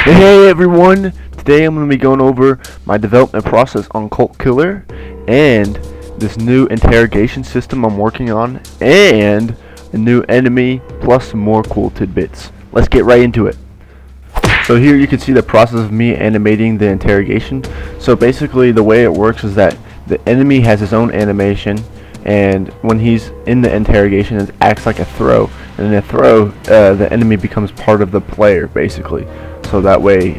Hey everyone! Today I'm going to be going over my development process on Cult Killer and this new interrogation system I'm working on and a new enemy plus some more cool tidbits. Let's get right into it. So here you can see the process of me animating the interrogation. So basically the way it works is that the enemy has his own animation, and when he's in the interrogation it acts like a throw, and in a throw the enemy becomes part of the player basically. So that way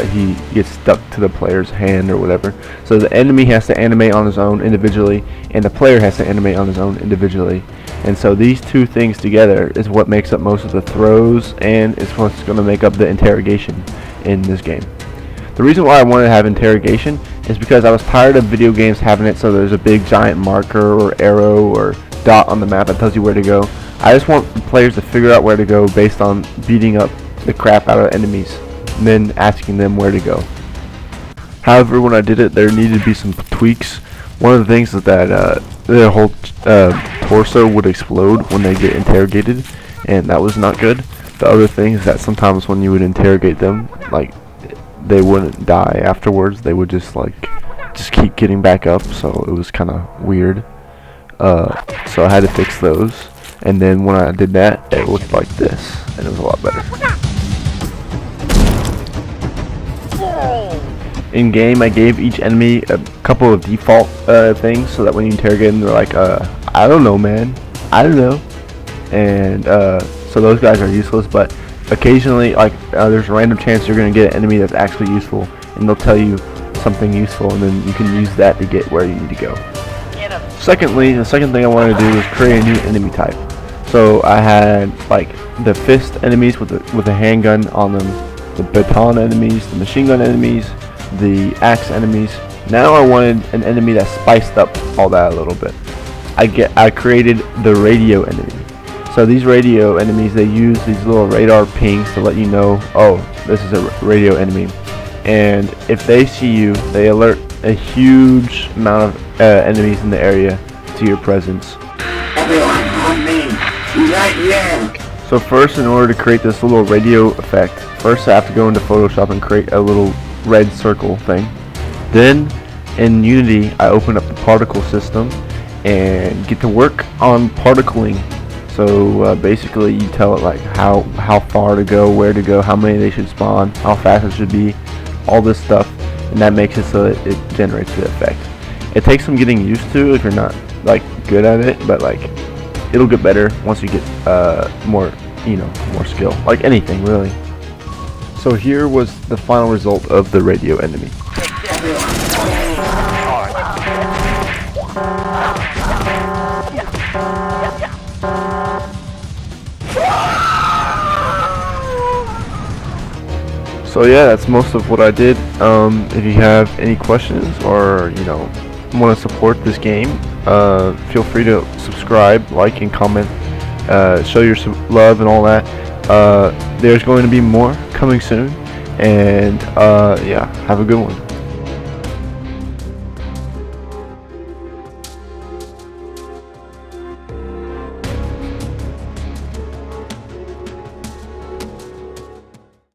he gets stuck to the player's hand or whatever. So the enemy has to animate on his own individually, and the player has to animate on his own individually. And so these two things together is what makes up most of the throws, and it's what's going to make up the interrogation in this game. The reason why I wanted to have interrogation is because I was tired of video games having it so there's a big giant marker or arrow or dot on the map that tells you where to go. I just want the players to figure out where to go based on beating up the crap out of enemies and then asking them where to go. However, when I did it, there needed to be some tweaks. One of the things is that their whole torso would explode when they get interrogated, and that was not good. The other thing is that sometimes when you would interrogate them, like, they wouldn't die afterwards. They would just keep getting back up, so it was kind of weird. So I had to fix those, and then when I did that, it looked like this, and it was a lot better. In game, I gave each enemy a couple of default things so that when you interrogate them, they're like, I don't know, man, I don't know. And so those guys are useless, but occasionally, there's a random chance you're going to get an enemy that's actually useful, and they'll tell you something useful, and then you can use that to get where you need to go. Secondly, the second thing I wanted to do was create a new enemy type. So I had the fist enemies with a handgun on them, the baton enemies, the machine gun enemies, the axe enemies. Now I wanted an enemy that spiced up all that a little bit. I created the radio enemy. So these radio enemies, they use these little radar pings to let you know, oh, this is a radio enemy. And if they see you, they alert a huge amount of enemies in the area to your presence. Everyone on me, right here. So first, in order to create this little radio effect, first I have to go into Photoshop and create a little red circle thing. Then in Unity, I open up the particle system and get to work on particling. So basically you tell it how far to go, where to go, how many they should spawn, how fast it should be, all this stuff, and that makes it so that it generates the effect. It takes some getting used to if you're not good at it, but it'll get better once you get more skill, like anything really. So here was the final result of the radio enemy. So yeah, that's most of what I did. If you have any questions or want to support this game, feel free to subscribe, like, and comment. Show your love and all that. There's going to be more coming soon, and yeah, have a good one.